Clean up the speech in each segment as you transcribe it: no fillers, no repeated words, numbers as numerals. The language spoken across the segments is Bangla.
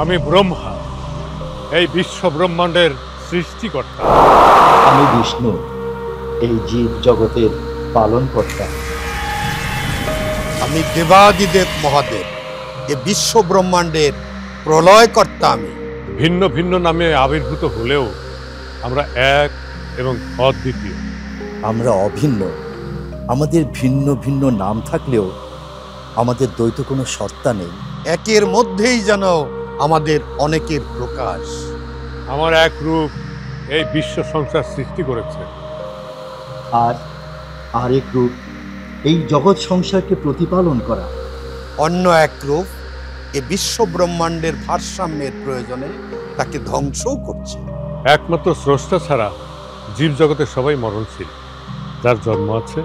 আমি ব্রহ্মা, এই বিশ্ব ব্রহ্মাণ্ডের সৃষ্টিকর্তা। আমি বিষ্ণু, এই জীব জগতের পালনকর্তা। আমি দেবাদিদেব মহাদেব, এ বিশ্ব ব্রহ্মাণ্ডের প্রলয়কর্তা। আমি ভিন্ন ভিন্ন নামে আবির্ভূত হলেও আমরা এক এবং অদ্বিতীয়। আমরা অভিন্ন, আমাদের ভিন্ন ভিন্ন নাম থাকলেও আমাদের দ্বৈত কোনো সত্তা নেই। একের মধ্যেই যেন আমাদের অনেকের প্রকাশ। আমার এক রূপ এই বিশ্ব সংসার সৃষ্টি করেছে, আর আরেক রূপ এই জগৎ সংসারকে প্রতিপালন করা। অন্য এক রূপ এ বিশ্ব ব্রহ্মাণ্ডের ভারসাম্যের প্রয়োজনে তাকে ধ্বংসও করছে। একমাত্র স্রষ্টা ছাড়া জীবজগতে সবাই মরণশীল। যার জন্ম আছে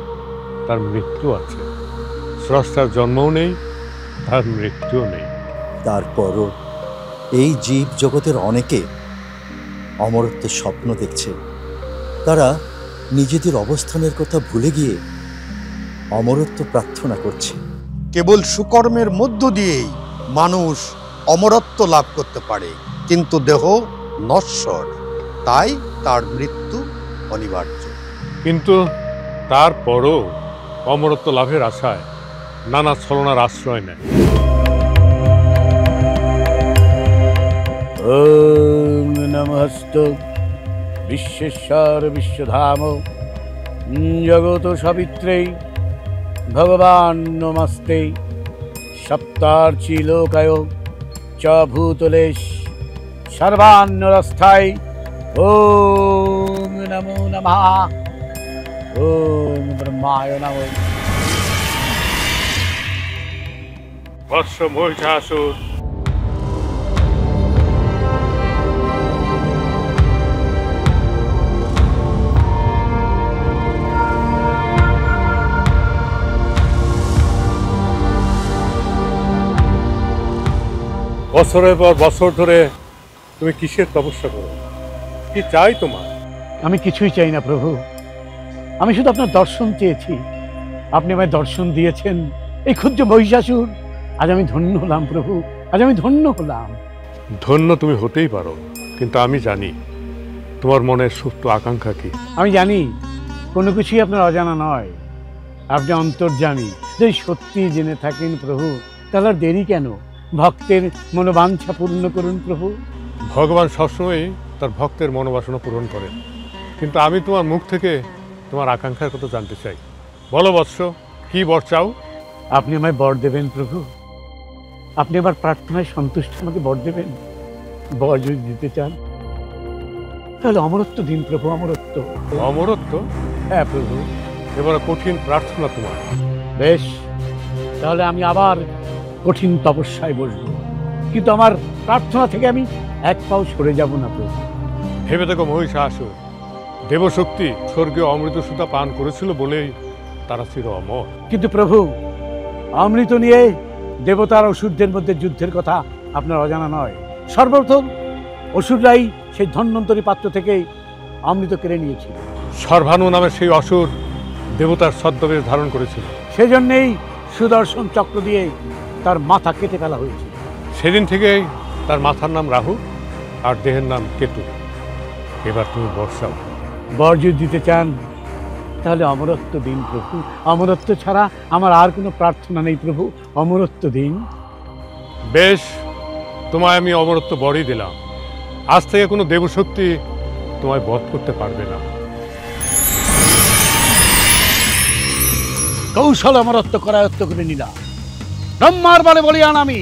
তার মৃত্যু আছে, স্রষ্টার জন্মও নেই, তার মৃত্যুও নেই। তারপরও এই জীব জগতের অনেকে অমরত্বের স্বপ্ন দেখছে। তারা নিজেদের অবস্থানের কথা ভুলে গিয়ে অমরত্ব প্রার্থনা করছে। কেবল সুকর্মের মধ্য দিয়েই মানুষ অমরত্ব লাভ করতে পারে, কিন্তু দেহ নশ্বর, তাই তার মৃত্যু অনিবার্য। কিন্তু তারপরও অমরত্ব লাভের আশায় নানা ছলনার আশ্রয় নেয়। ওম নমস্তে বিশ্বেশ্বর বিশ্বধাম জগত সাবিত্রী ভগবান নমস্তে সপ্তার্চি লোকায় চ ভূতলেশ সর্বান্নরস্থায় ওম নমো নমঃ ওম ব্রহ্মায় নমঃ। বৎস মহিষাসুর, বছরের পর বছর ধরে তুমি কিসের তপস্যা করো? কি চাই তোমার? আমি কিছুই চাই না প্রভু, আমি শুধু আপনার দর্শন চেয়েছি। আপনি আমায় দর্শন দিয়েছেন। এই ক্ষুদ্র মহিষাসুর, আজ আমি ধন্য হলাম প্রভু, আজ আমি ধন্য হলাম। ধন্য তুমি হতেই পারো, কিন্তু আমি জানি তোমার মনের সুপ্ত আকাঙ্ক্ষা কি। আমি জানি কোনো কিছুই আপনার অজানা নয়, আপনি অন্তর্যামী। যদি সত্যি জেনে থাকেন প্রভু, তাহলে আর দেরি কেন? ভক্তের মনোবাঞ্ছা পূর্ণ করুন প্রভু। ভগবান সবসময় তার ভক্তের মনোবাসনা পূরণ করেন, কিন্তু আমি তোমার মুখ থেকে তোমার আকাঙ্ক্ষার কথা জানতে চাই। বলো বৎস, কি বর চাও? আপনি আমায় বর দেবেন প্রভু, আপনি আমার প্রার্থনায় সন্তুষ্ট আমাকে বর দেবেন। বর যদি দিতে চান তাহলে অমরত্ব দিন প্রভু, অমরত্ব। অমরত্ব? হ্যাঁ প্রভু। এবারে কঠিন প্রার্থনা তোমার। বেশ, তাহলে আমি আবার কঠিন তপস্যায় বসব, কিন্তু আমার প্রার্থনা থেকে আমি এক পাও সরে যাব না প্রভু। ভেবে দেখো মহিষাসুর, দেবশক্তি স্বর্গীয় অমৃত সুতা পান করেছিল বলেই তারা চির অমর। কিন্তু প্রভু, অমৃত নিয়ে দেবতার অসুরদের মধ্যে যুদ্ধের কথা আপনার অজানা নয়। সর্বপ্রথম অসুররাই সেই ধন্বন্তরী পাত্র থেকে অমৃত কেড়ে নিয়েছিল। সর্বাণু নামে সেই অসুর দেবতার ছদ্মবেশ ধারণ করেছিল। সেজন্যেই সুদর্শন চক্র দিয়ে তার মাথা কেটে ফেলা হয়েছিল। সেদিন থেকেই তার মাথার নাম রাহু আর দেহের নাম কেতু। এবার তুমি বর্ষাও। বর যদি দিতে চান তাহলে অমরত্ব দিন প্রভু। অমরত্ব ছাড়া আমার আর কোনো প্রার্থনা নেই প্রভু, অমরত্ব দিন। বেশ, তোমায় আমি অমরত্ব বরই দিলাম। আজ থেকে কোনো দেবশক্তি তোমায় বধ করতে পারবে না। কৌশল অমরত্ব করায়ত্ত করে নিলাম। ব্রহ্মার বলে বলিয়ান আমি,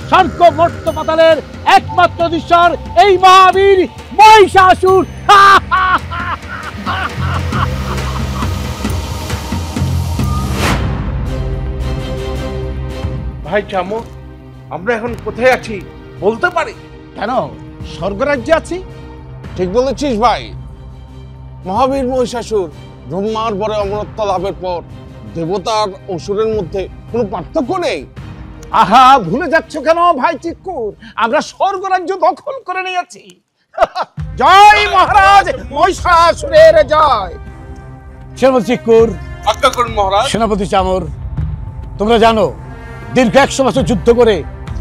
স্বর্গ মর্ত্য পাতালের একমাত্র ঈশ্বর এই মহাবীর মহিষাসুর। ভাই চামর, আমরা এখন কোথায় আছি বলতে পারি? কেন, স্বর্গরাজ্যে আছি। ঠিক বলেছিস ভাই। মহাবীর মহিষাসুর ব্রহ্মার বরে অমরত্ব লাভের পর দেবতার অসুরের মধ্যে কোনো পার্থক্য নেই। আহা, ভুলে যাচ্ছ কেন ভাই চিক্কুর? আমরা স্বর্গরাজ্য দখল করে নিয়েছি। জয় মহারাজ মহিষাসুরের জয়। সেনাপতি চিক্কুর, আজ্ঞা করুন মহারাজ। সেনাপতি চামর, তোমরা জানো দীর্ঘ 100 বছর যুদ্ধ করে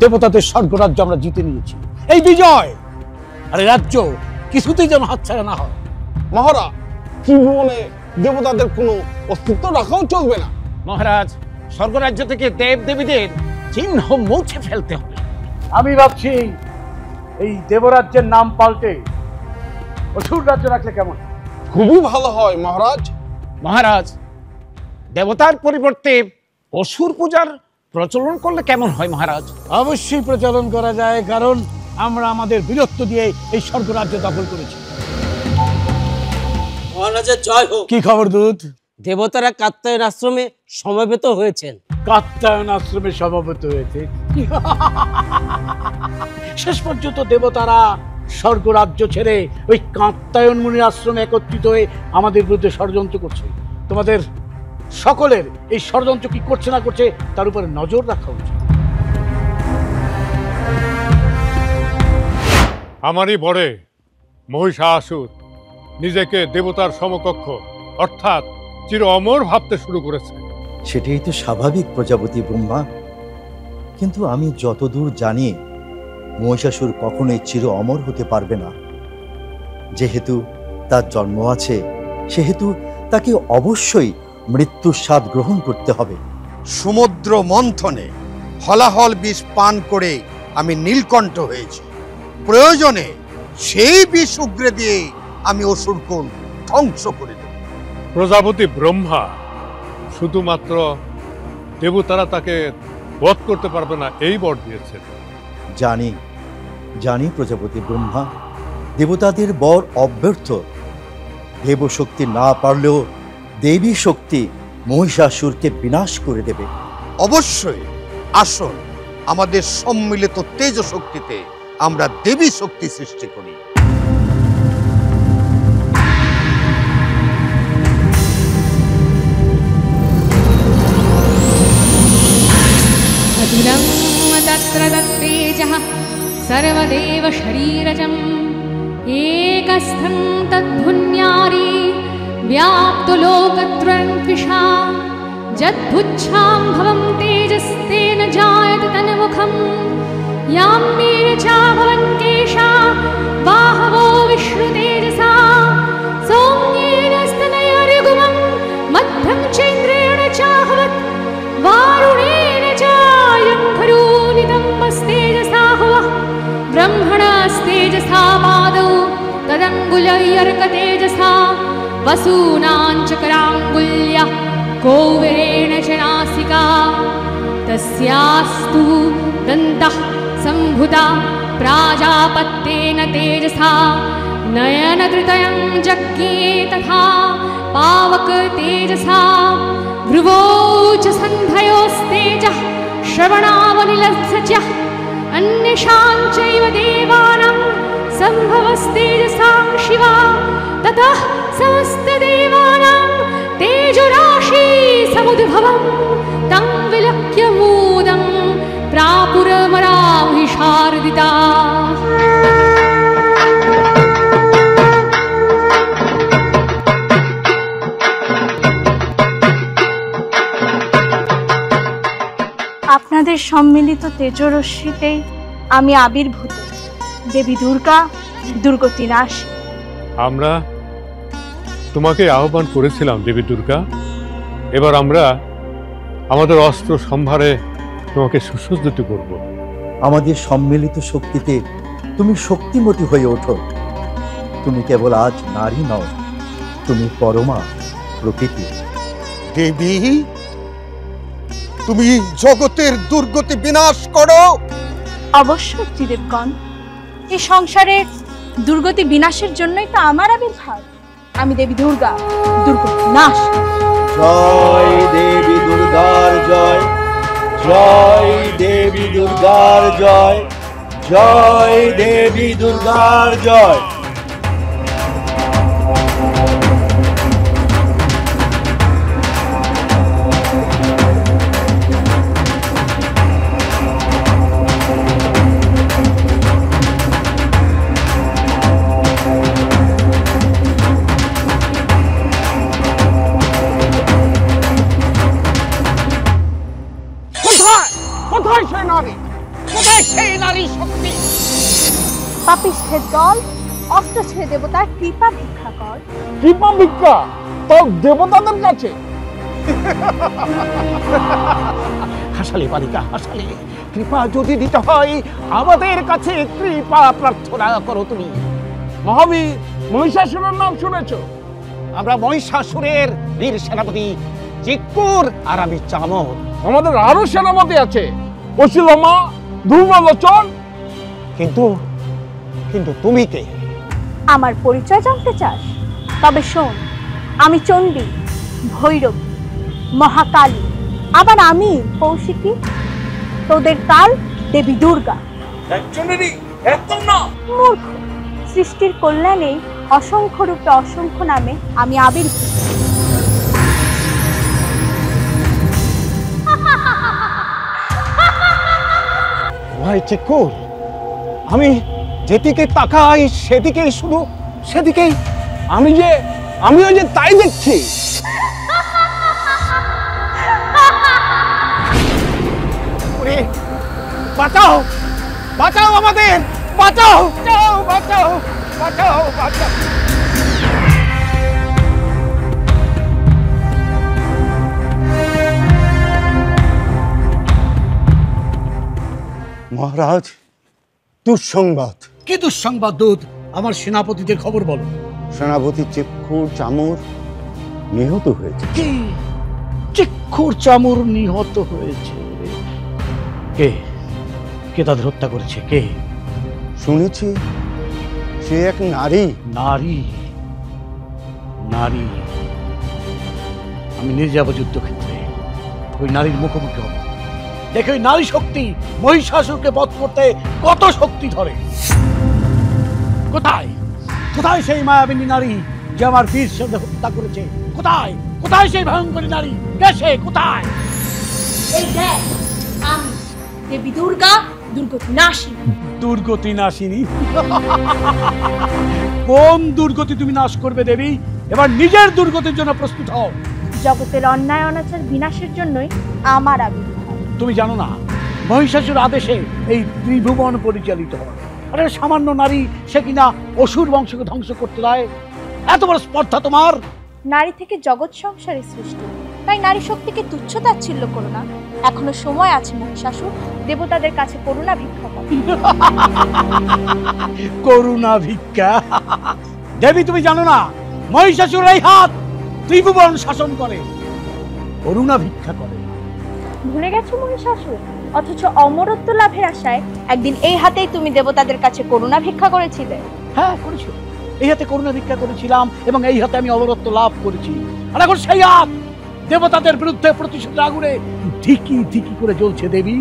দেবতাদের স্বর্গরাজ্য আমরা জিতে নিয়েছি। এই বিজয় আর এই রাজ্য কিছুতেই যেন হাতছাড়া না হয়। মহারাজ, ত্রিভুবনে দেবতাদের কোনো অস্তিত্ব রাখাও চলবে না। মহারাজ, স্বর্গরাজ্য থেকে দেব দেবীদের চিহ্ন মুছে ফেলতে হবে। আমি ভাবছি এই দেবরাজ্যের নাম পাল্টে অসুর রাজ্য রাখলে কেমন? খুবই ভালো হয় মহারাজ। মহারাজ, দেবতার পরিবর্তে অসুর পূজার প্রচলন করলে কেমন হয় মহারাজ? অবশ্যই প্রচলন করা যায়, কারণ আমরা আমাদের বীরত্ব দিয়ে এই স্বর্গরাজ্য দখল করেছি। মহারাজের জয় হোক। কি খবর দূত? দেবতারা কাত্যায়ন আশ্রমে সমবেত হয়েছেন। কাত্যায়ন আশ্রমে সমাবেত হয়েছে। শেষ পর্যন্ত দেবতারা স্বর্গরাজ্য ছেড়ে ওই কাত্যায়ন মুনির আশ্রমে একত্রিত হয়ে আমাদের বিরুদ্ধে ষড়যন্ত্র করছে। তোমাদের সকলের এই ষড়যন্ত্র কি করছে না করছে তার উপরে নজর রাখা উচিত। আমারই বরে মহিষাসুর নিজেকে দেবতার সমকক্ষ অর্থাৎ চির অমর ভাবতে শুরু করেছে। সেটাই তো স্বাভাবিক প্রজাপতি ব্রহ্মা। কিন্তু আমি যতদূর জানি মহিষাসুর কখনোই চির অমর হতে পারবে না। যেহেতু তার জন্ম আছে, সেহেতু তাকে অবশ্যই মৃত্যুর স্বাদ গ্রহণ করতে হবে। সমুদ্র মন্থনে হলাহল বিষ পান করে আমি নীলকণ্ঠ হয়েছি। প্রয়োজনে সেই বিষ উগরে দিয়ে আমি অসুরকুল ধ্বংস করে দেব। প্রজাপতি ব্রহ্মা শুধুমাত্র দেবতারা তাকে বধ করতে পারবে না এই বর দিয়েছেন। জানি জানি প্রজাপতি ব্রহ্মা, দেবতাদের বর অব্যর্থ। দেবশক্তি না পারলেও দেবী শক্তি মহিষাসুরকে বিনাশ করে দেবে। অবশ্যই আসুন, আমাদের সম্মিলিত তেজ শক্তিতে আমরা দেবী শক্তি সৃষ্টি করি। मधुरं तत्र तत्तेजः सर्वदेव शरीरजम् एकस्थं तद्भुन्यारी व्याप्तो लोकत्रयं त्विषा जद्भुच्छां भवं तेजस्तेन जायते तन्मुखम् याम्येन च भवन् केशा बाहवो विश्रुतेजसा सौम्येन स्तनयोर्युग्मं मध्यं चैन्द्रेण चाहवत् वारुणेन चायं खरूनितम्बस्तेजसा हुवः ब्रह्मणस्तेजसा पादौ तदङ्गुलैर्कतेजसा वसूनां चक्राङ्गुल्यः कौवेरेण च नासिका तस्यास्तु दन्तः सम्भुता प्राजापत्येन तेजसा नयनत्रितयं जज्ञे तथा पावक तेजसा भ्रुवोच सन्धयोस्तेजः श्रवणावनिलस्य अन्येषां चैव देवानां सम्भवस्तेजसां शिवा ततः समस्तदेवानां तेजोराशि समुद्भवं तं विलक्ष्य मोदं प्रापुरमरामहिषार्दिता। আপনাদের সম্মিলিত তেজরশ্মিতেই আমি আবির্ভূত দেবী দুর্গা, দুর্গতি নাশ। আমরা তোমাকে আহ্বান করেছিলাম দেবী দুর্গা। এবার আমরা আমাদের অস্ত্র সম্ভারে তোমাকে সুসজ্জিত করব। আমাদের সম্মিলিত শক্তিতে তুমি শক্তিমতী হয়ে ওঠো। তুমি কেবল আজ নারী নও, তুমি পরমা প্রকৃতি। দেবী, তুমি জগতের দুর্গতি বিনাশ করো। অবশ্যই ত্রিদেবগণ, এই সংসারের দুর্গতি বিনাশের জন্যই তো আমার আবির্ভাব। আমি দেবী দুর্গা, দুর্গতি নাশ। জয় দেবী দুর্গার জয়, জয় দেবী দুর্গার জয়, জয় দেবী দুর্গার জয়। কোথায় সেই নারী? কোথায় কে সেই নারী শক্তি? পাপিষ্ঠের দল, অস্ত্র ছেড়ে দেবতার কৃপা ভিক্ষা কর। কৃপা ভিক্ষা তাও দেবতাদের কাছে? হাসালে বালিকা, হাসালে। কৃপা যদি দিতে হয় আমাদের কাছে কৃপা প্রার্থনা করো তুমি। মহাবীর মহিষাসুরের নাম শুনেছো? আমরা মহিষাসুরের বীর সেনাপতি চিক্কুর আর আমি চামর। আমাদের আরো সেনাপতি আছে, অশিলমা, ধূম্রলোচন। কিন্তু কিন্তু তুমি কে? আমার পরিচয় জানতে চাস? তবে শোন, আমি চণ্ডী, ভৈরবী, মহাকালী, আবার আমি কৌশিকী, তোদের কাল দেবী দুর্গা। মূর্খ, সৃষ্টির কল্যাণে অসংখ্য রূপে অসংখ্য নামে আমি আবির্ভূত। ভাই চিক্কুর, আমি যেদিকে তাকাই সেদিকেই শুধু সেদিকেই আমিও যে তাই দেখছি। ওরে, বাঁচাও, বাঁচাও আমাদের, বাঁচাও, বাঁচাও, বাঁচাও, বাঁচাও, বাঁচাও। মহারাজ, দুঃসংবাদ। কি দুঃসংবাদ দূত? আমার সেনাপতিদের খবর বলো। সেনাপতি চিক্কুর চামর নিহত হয়েছে। কি? চিক্কুর চামর নিহত হয়েছে? কে কে তাদের হত্যা করেছে? কে? শুনেছি সে এক নারী। নারী? নারী? আমি নিজে যাব যুদ্ধক্ষেত্রে, ওই নারীর মুখোমুখি হব। দেখে ওই নারী শক্তি মহিষাসুরকে বধ করতে কত শক্তি ধরে। কোথায় কোথায় সেই মায়াবিনী নারী যে আমার বীর সঙ্গে হত্যা করেছে? কোথায় কোথায় সেই ভয়ঙ্করী নারী? গেছে কোথায়? এই দেখ, আমি দেবী দুর্গা, দুর্গতি নাশিনী। দুর্গতি নাশিনী? কোন দুর্গতি তুমি নাশ করবে দেবী? এবার নিজের দুর্গতির জন্য প্রস্তুত হও। জগতের অন্যায় অনাচার বিনাশের জন্যই আমার আবির্ভাব। তুমি জানো না মহিষাসুর আদেশে এই ত্রিভুবন পরিচালিত হয়। আরে সামান্য নারী, সে কিনা অসুর বংশকে ধ্বংস করতে দেয়? এত বড় স্পর্ধা তোমার! নারী থেকে জগৎ সংসারের সৃষ্টি, তাই নারী শক্তিকে তুচ্ছ তাচ্ছিল্য করো না। এখনো সময় আছে মহিষাসুর, দেবতাদের কাছে করুণা ভিক্ষা করো। করুণা ভিক্ষা? দেবী তুমি জানো না মহিষাসুর এই হাত ত্রিভুবন শাসন করে, করুণা ভিক্ষা করে। ভুলে গেছো মহিষাসুর? অথচ অমরত্ব লাভের আশায় একদিন এই হাতেই তুমি দেবতাদের কাছে করুণা ভিক্ষা করেছিলে। হ্যাঁ করেছি, এই হাতে করুণা ভিক্ষা করেছিলাম এবং এই হাতে আমি অমরত্ব লাভ করেছি। আর এখন সেই হাত দেবতাদের বিরুদ্ধে প্রতিশোধের আগুনে ধিকি ধিকি করে জ্বলছে দেবী।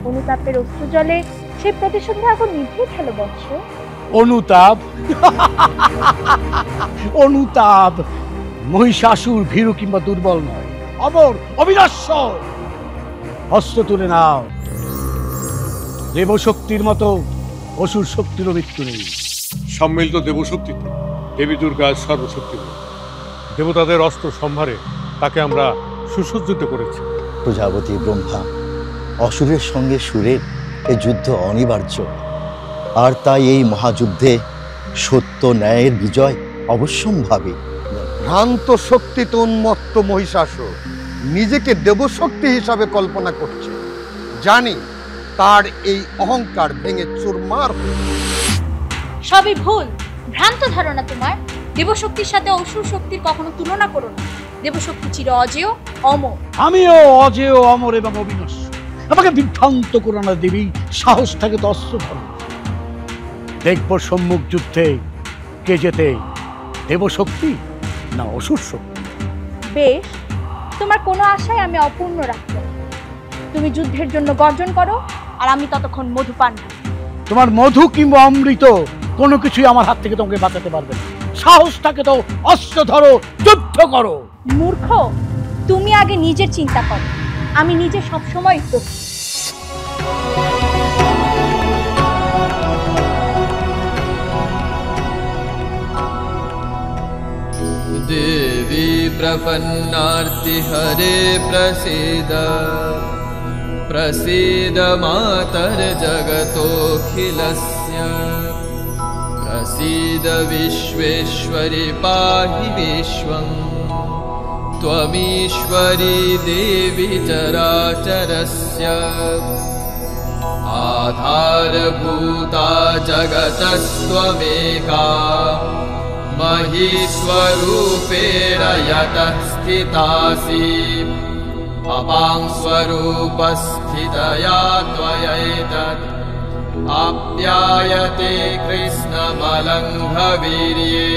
অনুতাপের অশ্রু জলে সেই প্রতিশোধের আগুন নিভিয়ে ফেলো বৎস। অনুতাপ? অনুতাপ? মহিষাসুর ভীরু কিংবা দুর্বল নয়, অমর, অবিনশ্বর। অস্ত্র তুলে নাও। দেবশক্তির মতো অসুর শক্তিরও মৃত্যু নেই। সম্মিলিত দেবশক্তিতে দেবী দুর্গা সর্বশক্তি। দেবতাদের অস্ত্র সম্ভারে তাকে আমরা সুসজ্জিত করেছি। প্রজাপতি ব্রহ্মা, অসুরের সঙ্গে সুরের এ যুদ্ধ অনিবার্য। আর তাই এই মহাযুদ্ধে সত্য ন্যায়ের বিজয় অবশ্যম্ভাবী। ভ্রান্ত শক্তিতে উন্মত্ত মহিষাসুর নিজেকে দেবশক্তি হিসাবে কল্পনা করছে। জানি তার এই অহংকার ভেঙে চুরমার হবে। সবই ভুল, ভ্রান্ত ধারণা তোমার। দেবশক্তির সাথে অসুর শক্তির কখনো তুলনা করো না। দেবশক্তি চির অজেয়, অমর। আমিও অজেয়, অমর এবং অবিনশ্বর। আমাকে বিভ্রান্ত করো না দেবী, সাহস থাকে তো অস্ত্র ধরো। দেখব সম্মুখ যুদ্ধে কে জেতে, দেবশক্তি না অসুর শক্তি। বেশ, তোমার কোনো আশাই আমি অপূর্ণ রাখবো। তুমি যুদ্ধের জন্য গর্জন করো, আর আমি ততক্ষণ মধু পান করি। তোমার মধু কিংবা অমৃত কোনো কিছুই আমার হাত থেকে তোমাকে বাঁচাতে পারবে না। সাহস থাকে তো অস্ত্র ধরো, যুদ্ধ করো। মূর্খ, তুমি আগে নিজের চিন্তা করো। আমি নিজে সবসময় প্রস্তুত। देवी प्रपन्नार्ति हरे प्रसीद प्रसीद मातर्जगतोऽखिलस्य प्रसीद विश्वेश्वरि पाहि विश्वं त्वमीश्वरी देवी चराचरस्य आधारभूता जगतस्त्वमेका महीस्वरूपेण यतः स्थितासि अपां स्वरूपस्थितया त्वयैतत् आप्यायते कृष्णमलङ्घवीर्ये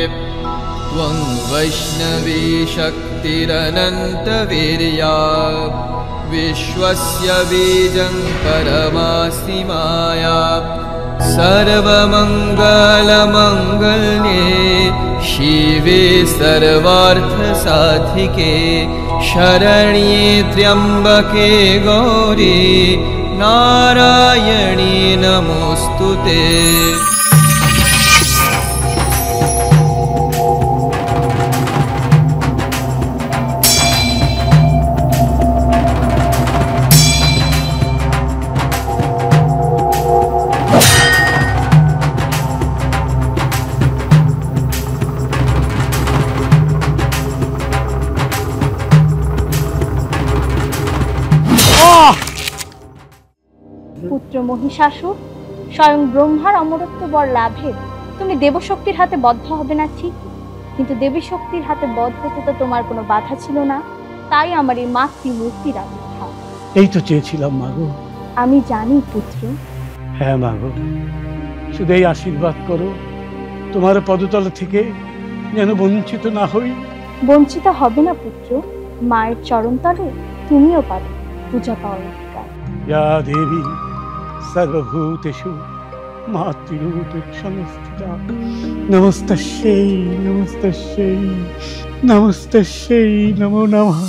त्वं वैष्णवी शक्तिरनन्तवीर्या विश्वस्य बीजं परमासि माया सर्वमङ्गलमङ्गल्ये शिवे सर्वार्थसाधिके शरण्ये त्र्यम्बके गौरी नारायणी नमोऽस्तुते। পুত্র মহিষাসুর, স্বয়ং ব্রহ্মার অমরত্ব বর লাভে তুমি দেবশক্তির হাতে বদ্ধ হবে না ঠিক, কিন্তু দেবী শক্তির হাতে বদ্ধ হতে তো তোমার কোনো বাধা ছিল না, তাই আমার এই মাতৃমূর্তির আবির্ভাব। এই তো চেয়েছিলাম মাগো। আমি জানি পুত্র। হ্যাঁ মাগো, শুধু এই আশীর্বাদ করো তোমার পদতল থেকে যেন বঞ্চিত না হই। বঞ্চিত হবে না পুত্র, মায়ের চরণতলে তুমিও পাবে পূজা পাওয়ার অধিকার। या देवी सर्वभूतेषु मातृरूपेण संस्थिता नमस्तस्यै नमस्तस्यै नमस्तस्यै नमो नमः।